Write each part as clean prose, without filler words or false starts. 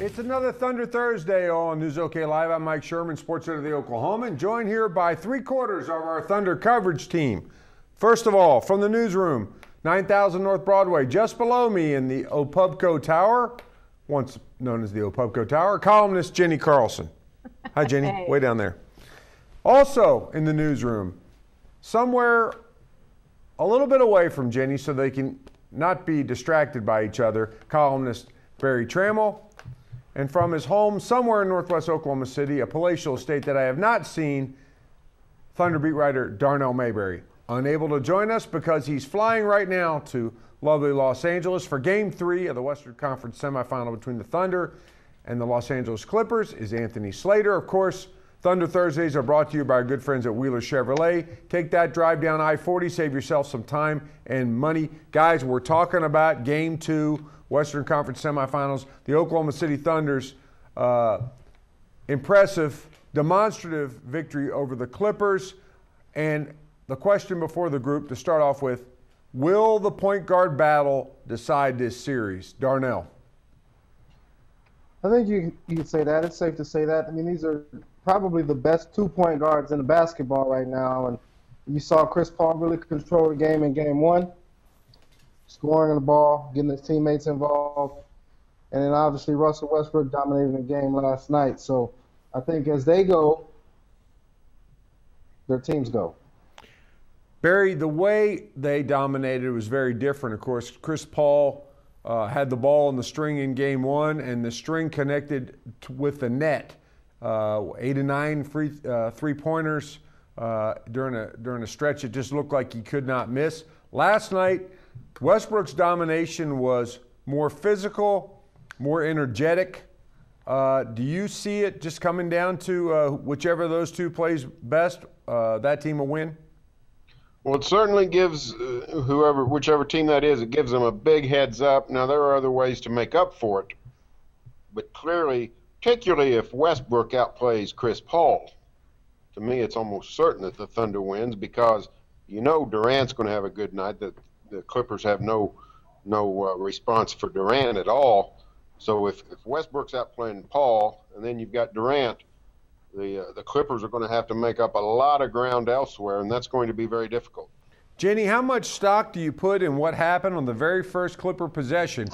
It's another Thunder Thursday on News OK Live. I'm Mike Sherman, sports editor of the Oklahoman, joined here by three-quarters of our Thunder coverage team. First of all, from the newsroom, 9000 North Broadway, just below me in the Opubco Tower, once known as the Opubco Tower, columnist Jenny Carlson. Hi, Jenny. Hey. Way down there. Also in the newsroom, somewhere a little bit away from Jenny so they can not be distracted by each other, columnist Barry Trammell. And from his home somewhere in northwest Oklahoma City, a palatial estate that I have not seen, Thunder beat writer Darnell Mayberry. Unable to join us because he's flying right now to lovely Los Angeles for Game 3 of the Western Conference semifinal between the Thunder and the Los Angeles Clippers is Anthony Slater. Of course, Thunder Thursdays are brought to you by our good friends at Wheeler Chevrolet. Take that drive down I-40, save yourself some time and money. Guys, we're talking about Game 2, Western Conference semifinals. The Oklahoma City Thunder's impressive, demonstrative victory over the Clippers. And the question before the group to start off with, will the point guard battle decide this series? Darnell. I think you could say that. It's safe to say that. I mean, these are probably the best 2-point guards in the basketball right now. And you saw Chris Paul really control the game in Game 1, scoring the ball, getting his teammates involved. And then obviously Russell Westbrook dominated the game last night. So I think as they go, their teams go. Barry, the way they dominated was very different. Of course, Chris Paul had the ball on the string in Game 1, and the string connected with the net. 8 and 9 three-pointers during a stretch. It just looked like he could not miss. Last night, Westbrook's domination was more physical, more energetic. Do you see it just coming down to whichever of those two plays best, that team will win? Well, it certainly gives whichever team that is, it gives them a big heads up. Now, there are other ways to make up for it, but clearly, particularly if Westbrook outplays Chris Paul, to me, it's almost certain that the Thunder wins because you know Durant's going to have a good night. The Clippers have no response for Durant at all. So if Westbrook's outplaying Paul, and then you've got Durant, the Clippers are going to have to make up a lot of ground elsewhere, and that's going to be very difficult. Jenny, how much stock do you put in what happened on the very first Clipper possession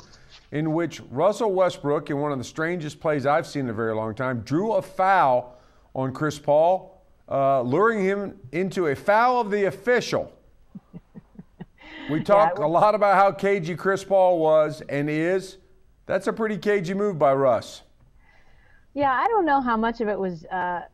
in which Russell Westbrook, in one of the strangest plays I've seen in a very long time, drew a foul on Chris Paul, luring him into a foul of the official? We talk a lot about how cagey Chris Paul was and is. That's a pretty cagey move by Russ. Yeah, I don't know how much of it was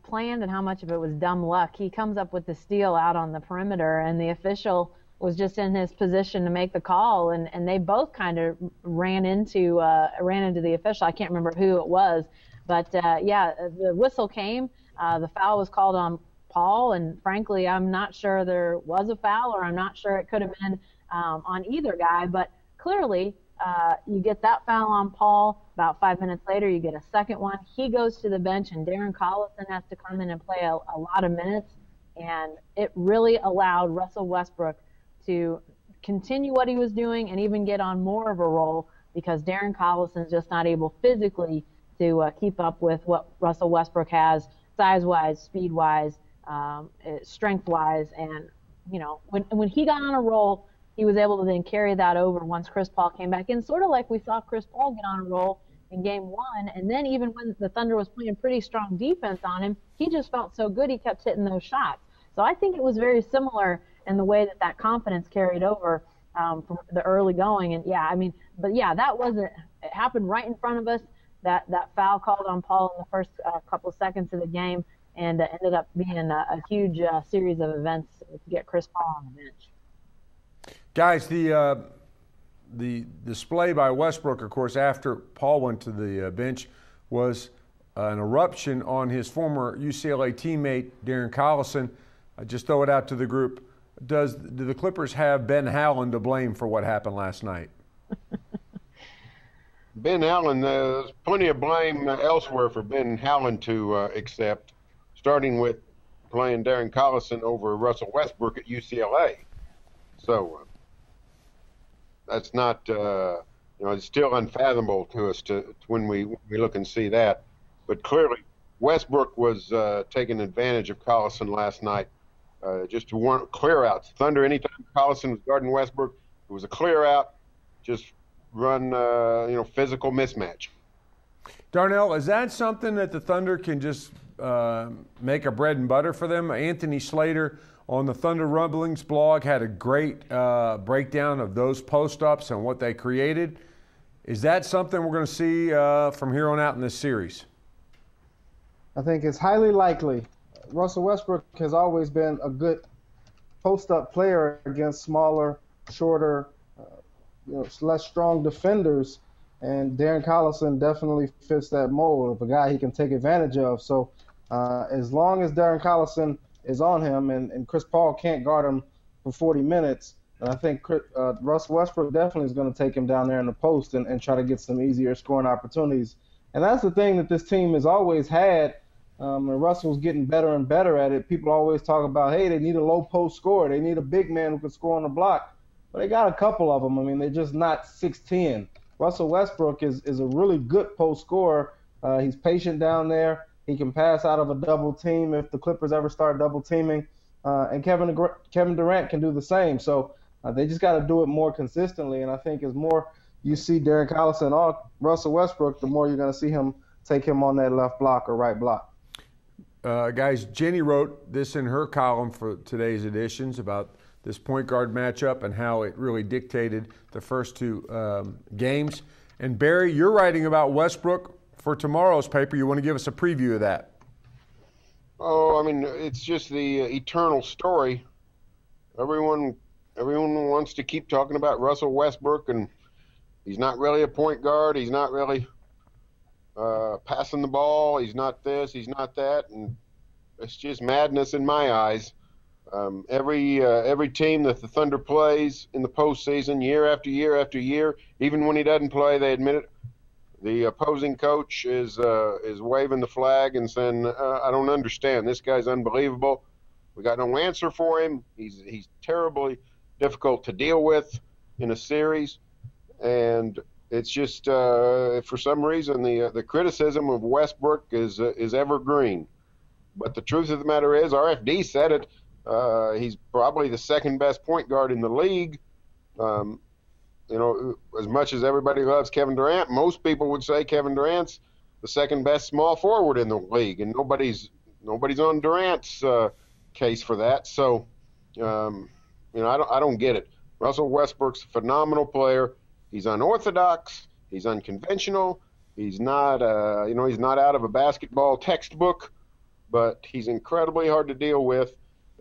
planned and how much of it was dumb luck. He comes up with the steal out on the perimeter, and the official was just in his position to make the call, and they both kind of ran into the official. I can't remember who it was, but yeah, the whistle came. The foul was called on Paul, and frankly, I'm not sure there was a foul, or I'm not sure it could have been on either guy, but clearly you get that foul on Paul. About 5 minutes later, you get a second one. He goes to the bench, and Darren Collison has to come in and play a lot of minutes. And it really allowed Russell Westbrook to continue what he was doing and even get on more of a roll because Darren Collison's just not able physically to keep up with what Russell Westbrook has size-wise, speed-wise, strength-wise. And, you know, when he got on a roll, he was able to then carry that over once Chris Paul came back in, sort of like we saw Chris Paul get on a roll in Game 1. And then even when the Thunder was playing pretty strong defense on him, he just felt so good he kept hitting those shots. So I think it was very similar in the way that confidence carried over from the early going. And, yeah, I mean, but, yeah, that wasn't – it happened right in front of us, that foul called on Paul in the first couple of seconds of the game, and ended up being a huge series of events to get Chris Paul on the bench. Guys, the display by Westbrook, of course, after Paul went to the bench, was an eruption on his former UCLA teammate, Darren Collison. I just throw it out to the group. Do the Clippers have Ben Howland to blame for what happened last night? Ben Howland, there's plenty of blame elsewhere for Ben Howland to accept, starting with playing Darren Collison over Russell Westbrook at UCLA. So that's not it's still unfathomable to us when we look and see that. But clearly, Westbrook was taking advantage of Collison last night. Just to want clear outs. Thunder, anytime Collison was guarding Westbrook, it was a clear out, just run, physical mismatch. Darnell, is that something that the Thunder can just make a bread and butter for them? Anthony Slater on the Thunder Rumblings blog had a great breakdown of those post-ups and what they created. Is that something we're going to see from here on out in this series? I think it's highly likely. Russell Westbrook has always been a good post-up player against smaller, shorter, less strong defenders, and Darren Collison definitely fits that mold of a guy he can take advantage of. So as long as Darren Collison is on him and Chris Paul can't guard him for 40 minutes, and I think Russell Westbrook definitely is going to take him down there in the post and try to get some easier scoring opportunities. And that's the thing that this team has always had. And Russell's getting better and better at it. People always talk about, hey, they need a low post scorer. They need a big man who can score on the block. But they got a couple of them. I mean, they're just not 6'10". Russell Westbrook is a really good post scorer. He's patient down there. He can pass out of a double team if the Clippers ever start double teaming. And Kevin Durant can do the same. So they just got to do it more consistently. And I think as more you see Darren Collison or Russell Westbrook, the more you're going to see him take him on that left block or right block. Guys, Jenny wrote this in her column for today's editions about this point guard matchup and how it really dictated the first two games. And Barry, you're writing about Westbrook for tomorrow's paper. You want to give us a preview of that? Oh, I mean, it's just the eternal story. Everyone wants to keep talking about Russell Westbrook, and he's not really a point guard. He's not really passing the ball. He's not this. He's not that. And it's just madness in my eyes. Every team that the Thunder plays in the postseason, year after year after year, even when he doesn't play, they admit it. The opposing coach is waving the flag and saying, "I don't understand. This guy's unbelievable. We got no answer for him. He's terribly difficult to deal with in a series." And it's just for some reason the criticism of Westbrook is evergreen. But the truth of the matter is, RFD said it. He's probably the second best point guard in the league. As much as everybody loves Kevin Durant, most people would say Kevin Durant's the second best small forward in the league, and nobody's on Durant's case for that. So, I don't get it. Russell Westbrook's a phenomenal player. He's unorthodox. He's unconventional. He's not, he's not out of a basketball textbook, but he's incredibly hard to deal with.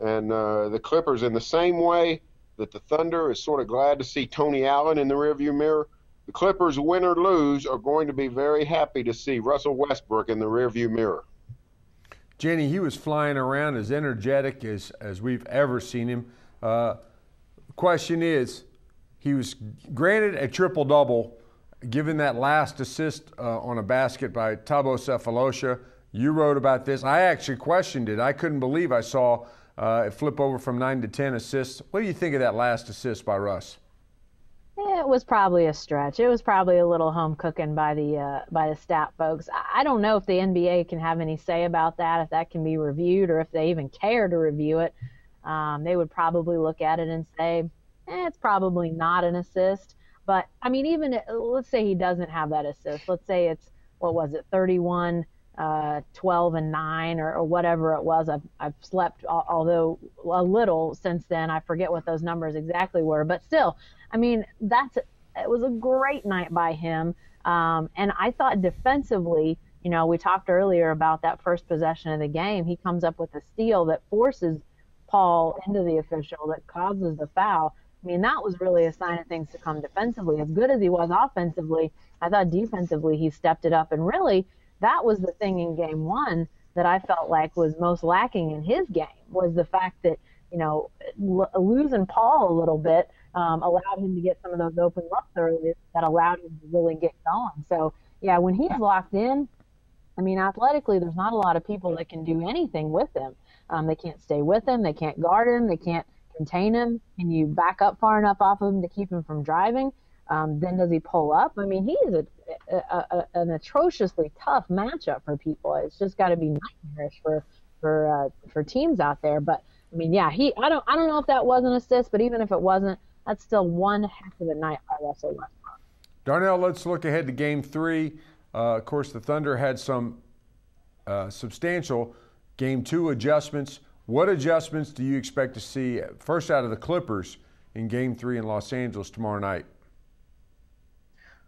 And the Clippers, in the same way that the Thunder is sort of glad to see Tony Allen in the rearview mirror, the Clippers, win or lose, are going to be very happy to see Russell Westbrook in the rearview mirror. Jenny, he was flying around as energetic as we've ever seen him. The question is, he was granted a triple-double, given that last assist on a basket by Thabo Sefolosha. You wrote about this. I actually questioned it. I couldn't believe I saw it flip over from 9 to 10 assists. What do you think of that last assist by Russ? It was probably a stretch. It was probably a little home cooking by the stat folks. I don't know if the NBA can have any say about that, if that can be reviewed, or if they even care to review it. They would probably look at it and say, it's probably not an assist. But, I mean, even let's say he doesn't have that assist. Let's say it's, 31, 12 and 9 or whatever it was. I've slept, although a little since then. I forget what those numbers exactly were. But still, I mean, it was a great night by him. And I thought defensively, we talked earlier about that first possession of the game. He comes up with a steal that forces Paul into the official, that causes the foul. I mean, that was really a sign of things to come defensively. As good as he was offensively, I thought defensively he stepped it up. And really, that was the thing in game one that I felt like was most lacking in his game, was the fact that, losing Paul a little bit allowed him to get some of those open looks early that allowed him to really get going. So, yeah, when he's locked in, I mean, athletically, there's not a lot of people that can do anything with him. They can't stay with him. They can't guard him. They can't contain him. Can you back up far enough off of him to keep him from driving? then does he pull up? I mean, he is an atrociously tough matchup for people. It's just got to be nightmarish for teams out there. But I mean, yeah, I don't know if that was an assist, but even if it wasn't, that's still one heck of a night by Russell Westbrook. Darnell, let's look ahead to Game 3. Of course, the Thunder had some substantial Game 2 adjustments. What adjustments do you expect to see first out of the Clippers in Game 3 in Los Angeles tomorrow night?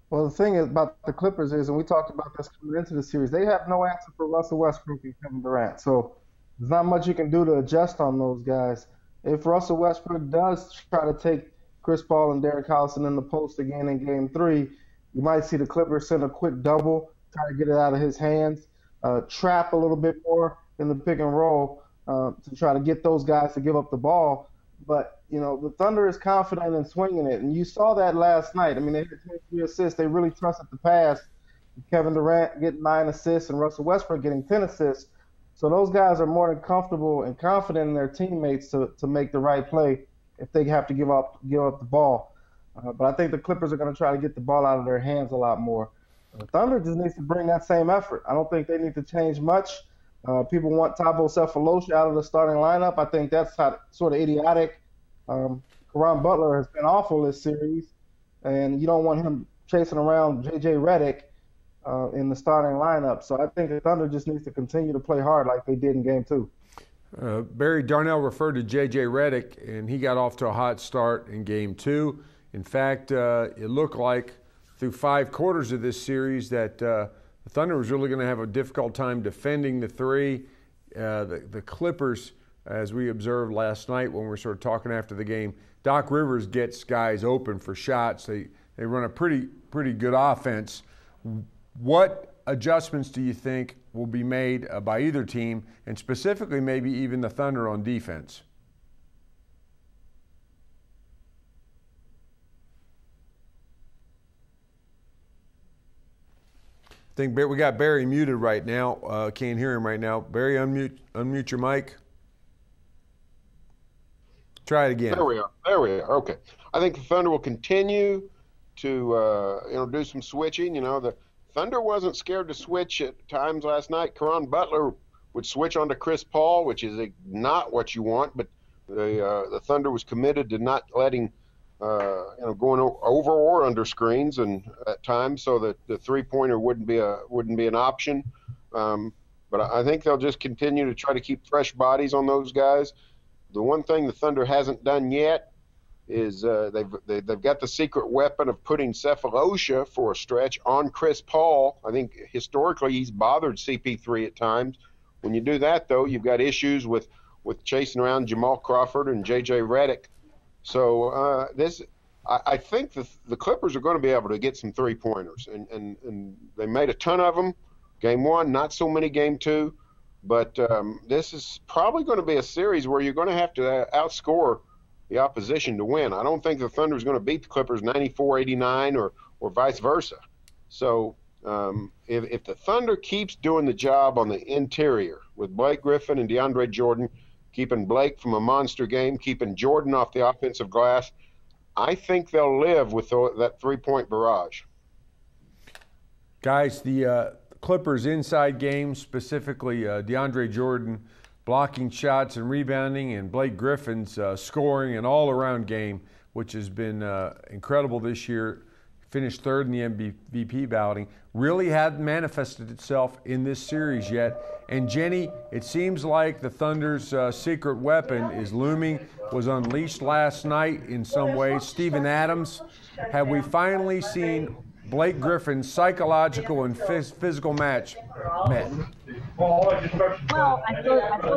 Well, the thing about the Clippers is, and we talked about this coming into the series, they have no answer for Russell Westbrook and Kevin Durant. So there's not much you can do to adjust on those guys. If Russell Westbrook does try to take Chris Paul and Derek Collison in the post again in Game 3, you might see the Clippers send a quick double, try to get it out of his hands, trap a little bit more in the pick and roll to try to get those guys to give up the ball. But, you know, the Thunder is confident in swinging it. And you saw that last night. I mean, they had 23 assists. They really trusted the pass. Kevin Durant getting 9 assists and Russell Westbrook getting 10 assists. So those guys are more than comfortable and confident in their teammates to make the right play if they have to give up the ball. But I think the Clippers are going to try to get the ball out of their hands a lot more. The Thunder just needs to bring that same effort. I don't think they need to change much. People want Thabo Sefolosha out of the starting lineup. I think that's sort of idiotic. Caron Butler has been awful this series, and you don't want him chasing around J.J. Redick in the starting lineup. So I think the Thunder just needs to continue to play hard like they did in Game 2. Barry, Darnell referred to J.J. Redick, and he got off to a hot start in Game 2. In fact, it looked like through 5 quarters of this series that the Thunder was really going to have a difficult time defending the three. The Clippers, as we observed last night when we were sort of talking after the game, Doc Rivers gets guys open for shots. They run a pretty good offense. What adjustments do you think will be made by either team, and specifically maybe even the Thunder on defense? I think we got Barry muted right now. Can't hear him right now. Barry, unmute your mic. Try it again. There we are. Okay. I think the Thunder will continue to do some switching. You know, the Thunder wasn't scared to switch at times last night. Caron Butler would switch onto Chris Paul, which is not what you want, but the Thunder was committed to not letting going over or under screens and at times, so that the three-pointer wouldn't be an option. But I think they'll just continue to try to keep fresh bodies on those guys. The one thing the Thunder hasn't done yet is they've got the secret weapon of putting Sefolosha for a stretch on Chris Paul. I think historically he's bothered CP3 at times. When you do that, though, you've got issues with chasing around Jamal Crawford and J.J. Redick. So I think the Clippers are going to be able to get some three-pointers, and they made a ton of them. Game 1, not so many Game 2. But this is probably going to be a series where you're going to have to outscore the opposition to win. I don't think the Thunder is going to beat the Clippers 94-89 or vice versa. So if the Thunder keeps doing the job on the interior with Blake Griffin and DeAndre Jordan, keeping Blake from a monster game, keeping Jordan off the offensive glass, I think they'll live with that three-point barrage. Guys, the Clippers' inside game, specifically DeAndre Jordan blocking shots and rebounding, and Blake Griffin's scoring an all-around game, which has been incredible this year, finished third in the MVP balloting, really hadn't manifested itself in this series yet. And Jenny, it seems like the Thunder's secret weapon is looming, was unleashed last night in some ways. Steven Adams, have we finally seen Blake Griffin's psychological and physical match met? Well, I suppose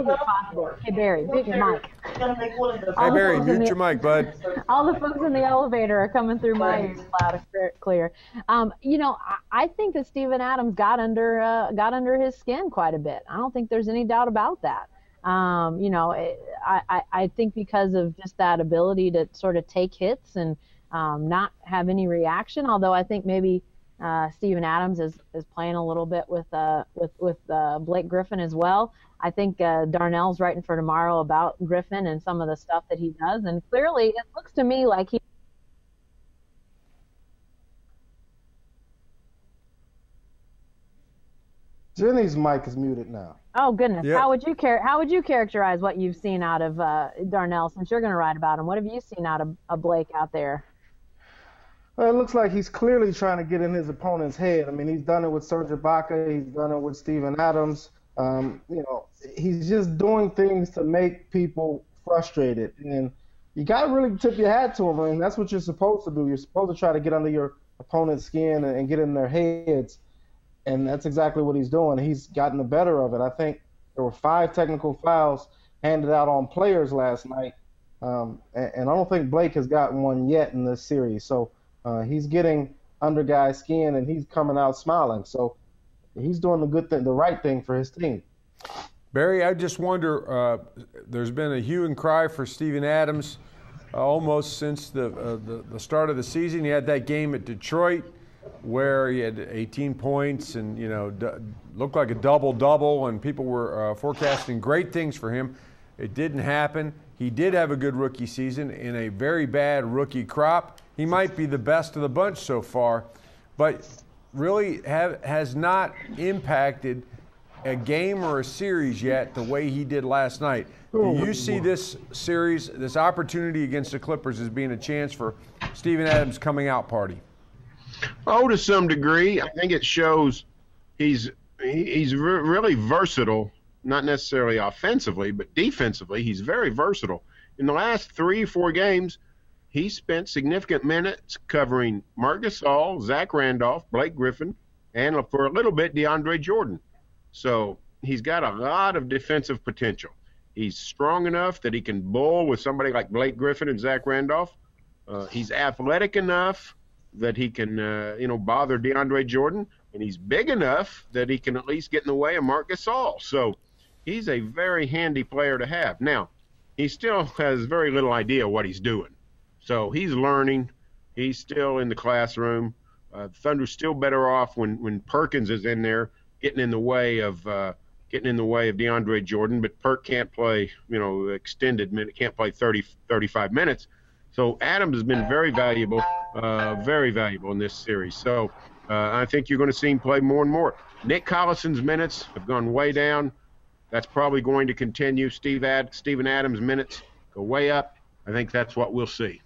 it's possible. Hey, Barry, mute your mic. Hey, Barry, mute your mic, bud. All the folks in the elevator are coming through my ears loud and clear. I think that Steven Adams got under his skin quite a bit. I don't think there's any doubt about that. I think because of just that ability to sort of take hits and not have any reaction, although I think maybe Steven Adams is playing a little bit with Blake Griffin as well. I think Darnell's writing for tomorrow about Griffin and some of the stuff that he does, and clearly it looks to me like Jenny's mic is muted now. Oh goodness, Yeah. how would you characterize what you've seen out of Darnell, since you're going to write about him? What have you seen out of Blake out there? Well, it looks like he's clearly trying to get in his opponent's head. I mean, he's done it with Serge Ibaka. He's done it with Steven Adams. He's just doing things to make people frustrated. And you got to really tip your hat to him. I mean, that's what you're supposed to do. You're supposed to try to get under your opponent's skin and get in their heads. And that's exactly what he's doing. He's gotten the better of it. I think there were 5 technical fouls handed out on players last night. And I don't think Blake has gotten one yet in this series. So he's getting under guys' skin, and he's coming out smiling. So he's doing the good thing, the right thing for his team. Barry, I just wonder, there's been a hue and cry for Steven Adams almost since the start of the season. He had that game at Detroit where he had 18 points and, looked like a double-double, and people were forecasting great things for him. It didn't happen. He did have a good rookie season in a very bad rookie crop. He might be the best of the bunch so far, but really has not impacted a game or a series yet the way he did last night. Do you see this series, this opportunity against the Clippers, as being a chance for Steven Adams' coming out party? Oh, to some degree. I think it shows he's really versatile, not necessarily offensively, but defensively. He's very versatile. In the last 3-4 games, he spent significant minutes covering Marc Gasol, Zach Randolph, Blake Griffin, and for a little bit, DeAndre Jordan. So he's got a lot of defensive potential. He's strong enough that he can bull with somebody like Blake Griffin and Zach Randolph. He's athletic enough that he can, bother DeAndre Jordan, and he's big enough that he can at least get in the way of Marc Gasol. So he's a very handy player to have. Now, he still has very little idea what he's doing. So he's learning. He's still in the classroom. Thunder's still better off when Perkins is in there getting in the way of DeAndre Jordan, but Perk can't play, extended minute, can't play 30, 35 minutes. So Adams has been very valuable in this series. So I think you're going to see him play more and more. Nick Collison's minutes have gone way down. That's probably going to continue. Steven Adams' minutes go way up. I think that's what we'll see.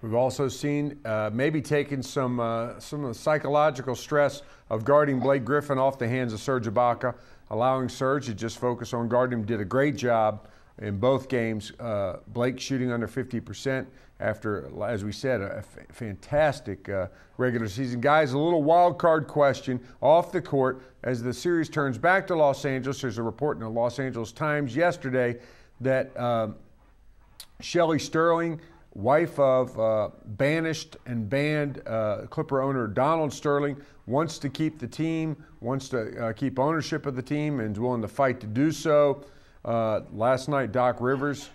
We've also seen maybe taking some of the psychological stress of guarding Blake Griffin off the hands of Serge Ibaka, allowing Serge to just focus on guarding him. Did a great job in both games. Blake shooting under 50% after, as we said, a fantastic regular season. Guys, a little wild card question off the court as the series turns back to Los Angeles. There's a report in the Los Angeles Times yesterday that Shelly Sterling, wife of banished and banned Clipper owner Donald Sterling, wants to keep the team, wants to keep ownership of the team, and is willing to fight to do so. Last night, Doc Rivers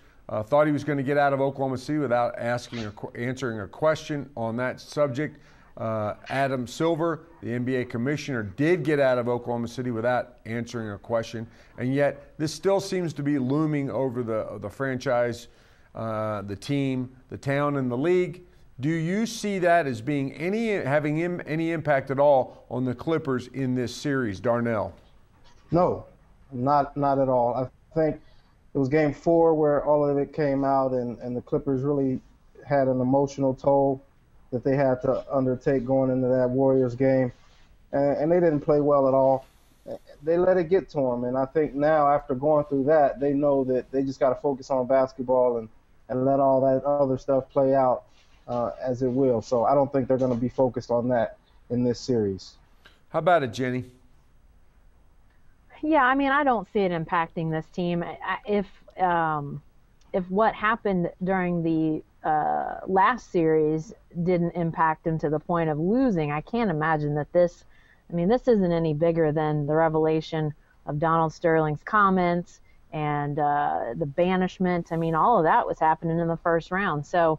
thought he was going to get out of Oklahoma City without answering a question on that subject. Adam Silver, the NBA commissioner, did get out of Oklahoma City without answering a question, and yet this still seems to be looming over the franchise, the team, the town, and the league. Do you see that as being having any impact at all on the Clippers in this series, Darnell? No, not at all. I think it was game 4 where all of it came out, and the Clippers really had an emotional toll that they had to undertake going into that Warriors game, and they didn't play well at all. They let it get to them, and I think now after going through that, they know that they just got to focus on basketball and let all that other stuff play out as it will. So I don't think they're going to be focused on that in this series. How about it, Jenny? Yeah, I mean, I don't see it impacting this team. If what happened during the last series didn't impact them to the point of losing, I can't imagine that this isn't any bigger than the revelation of Donald Sterling's comments and the banishment. I mean, all of that was happening in the first round. So,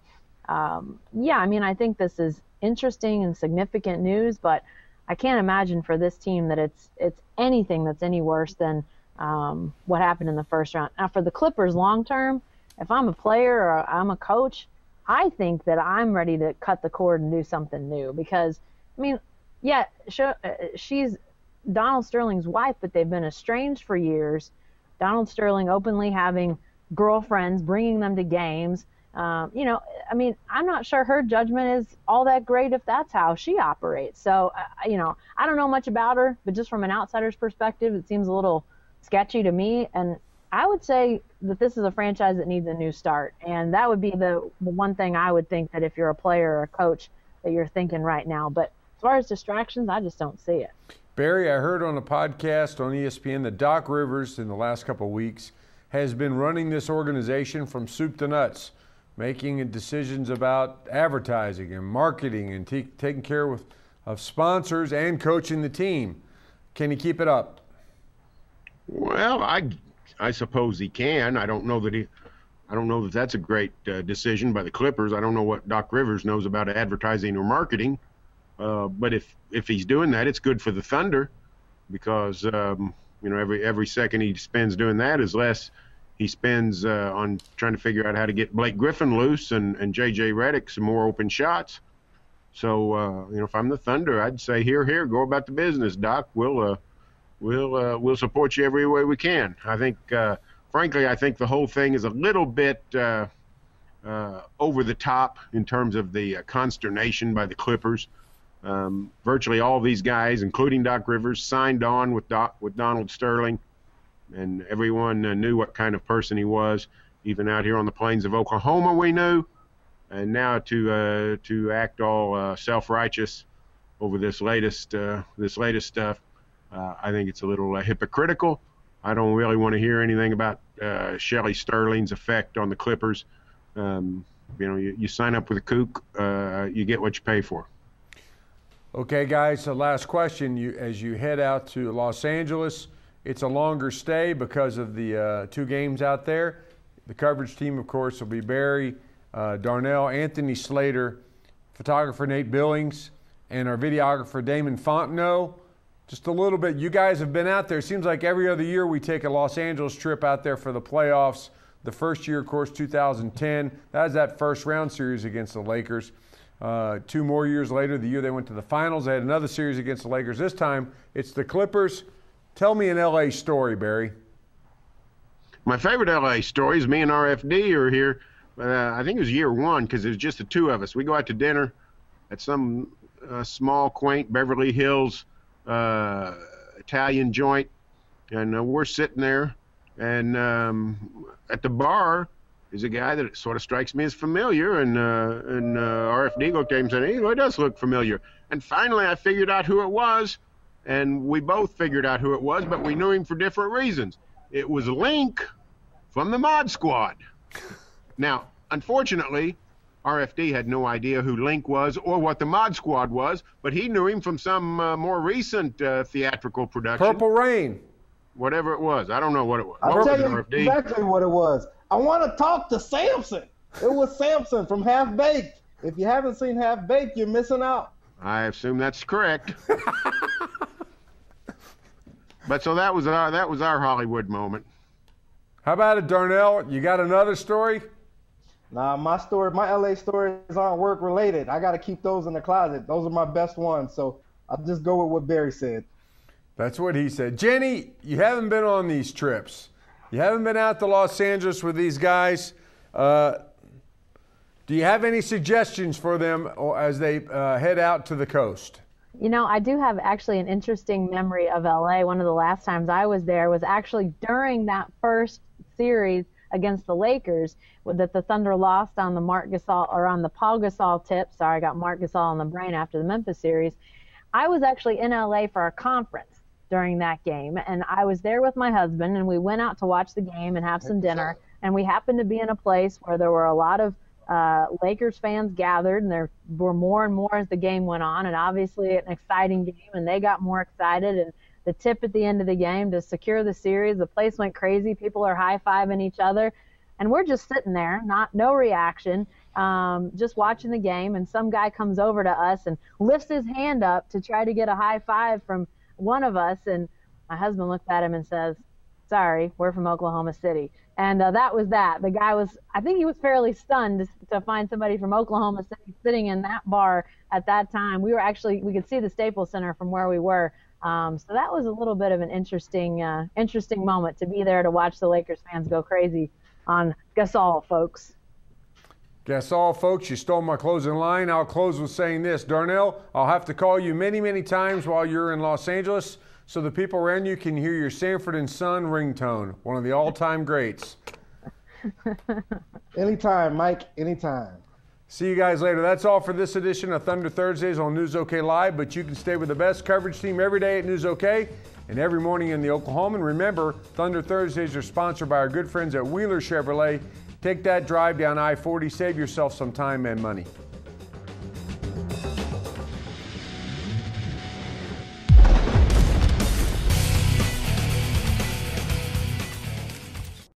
I think this is interesting and significant news, but I can't imagine for this team that it's anything that's any worse than what happened in the first round. Now, for the Clippers long term, if I'm a player or I'm a coach, I think that I'm ready to cut the cord and do something new because, she's Donald Sterling's wife, but they've been estranged for years. Donald Sterling openly having girlfriends, bringing them to games. You know, I mean, I'm not sure her judgment is all that great if that's how she operates. So, you know, I don't know much about her, but just from an outsider's perspective, it seems a little sketchy to me. And I would say that this is a franchise that needs a new start. And that would be the one thing I would think that if you're a player or a coach that you're thinking right now. But as far as distractions, I just don't see it. Barry, I heard on a podcast on ESPN that Doc Rivers in the last couple of weeks has been running this organization from soup to nuts, making decisions about advertising and marketing and taking care of sponsors and coaching the team. Can he keep it up? Well, I suppose he can. I don't know that that's a great decision by the Clippers. I don't know what Doc Rivers knows about advertising or marketing. But if he's doing that, it's good for the Thunder, because you know, every second he spends doing that is less he spends on trying to figure out how to get Blake Griffin loose and JJ Redick some more open shots. So you know, if I'm the Thunder, I'd say here, go about the business, Doc. We'll support you every way we can. I think, frankly, I think the whole thing is a little bit over the top in terms of the consternation by the Clippers. Virtually all these guys, including Doc Rivers, signed on with Donald Sterling, and everyone knew what kind of person he was. Even out here on the plains of Oklahoma, we knew. And now to act all self-righteous over this latest stuff, I think it's a little hypocritical. I don't really want to hear anything about Shelley Sterling's effect on the Clippers. You know, you sign up with a kook, you get what you pay for. Okay, guys, so last question. As you head out to Los Angeles, it's a longer stay because of the 2 games out there. The coverage team, of course, will be Barry, Darnell, Anthony Slater, photographer Nate Billings, and our videographer Damon Fontenot. Just a little bit. You guys have been out there. It seems like every other year we take a Los Angeles trip out there for the playoffs. The first year, of course, 2010. That was that first round series against the Lakers. 2 more years later, the year they went to the finals, they had another series against the Lakers. This time, it's the Clippers. Tell me an L.A. story, Barry. My favorite L.A. story is me and RFD are here. I think it was year 1, because it was just the 2 of us. We go out to dinner at some small, quaint Beverly Hills Italian joint, and we're sitting there, and at the bar is a guy that sort of strikes me as familiar, and RFD looked at him and said, "Hey, well, it does look familiar." And finally I figured out who it was, and we both figured out who it was, but we knew him for different reasons. It was Link from the Mod Squad. Now, unfortunately, RFD had no idea who Link was or what the Mod Squad was, but he knew him from some more recent theatrical production. Purple Rain. Whatever it was. I don't know what it was. I'll What tell was it, you RFD? exactly what it was. I want to talk to Samson. It was Samson from Half Baked. If you haven't seen Half Baked, you're missing out. I assume that's correct. But so that was our Hollywood moment. How about it, Darnell? You got another story? Nah, my LA stories aren't work related. I got to keep those in the closet. Those are my best ones. So I'll just go with what Barry said. That's what he said. Jenny, you haven't been on these trips. You haven't been out to Los Angeles with these guys. Do you have any suggestions for them as they head out to the coast? You know, I do have actually an interesting memory of LA. One of the last times I was there was actually during that first series against the Lakers that the Thunder lost on the on the Paul Gasol tip. Sorry, I got Marc Gasol on the brain after the Memphis series. I was actually in LA for a conference during that game, and I was there with my husband, and we went out to watch the game and have some dinner, and we happened to be in a place where there were a lot of Lakers fans gathered, and there were more and more as the game went on, and obviously an exciting game, and they got more excited, and the tip at the end of the game to secure the series, the place went crazy. People are high-fiving each other, and we're just sitting there, no reaction, just watching the game, and some guy comes over to us and lifts his hand up to try to get a high five from one of us, and my husband looked at him and says, "Sorry, we're from Oklahoma City." And that was that. The guy I think he was fairly stunned to find somebody from Oklahoma City sitting in that bar at that time. We could see the Staples Center from where we were. So that was a little bit of an interesting moment to be there to watch the Lakers fans go crazy on Gasol, folks. Gasol, folks, you stole my closing line. I'll close with saying this. Darnell, I'll have to call you many, many times while you're in Los Angeles so the people around you can hear your Sanford and Son ringtone, one of the all-time greats. Anytime, Mike, anytime. See you guys later. That's all for this edition of Thunder Thursdays on News OK Live, but you can stay with the best coverage team every day at News OK and every morning in the Oklahoman. Remember, Thunder Thursdays are sponsored by our good friends at Wheeler Chevrolet. Take that drive down I-40. Save yourself some time and money.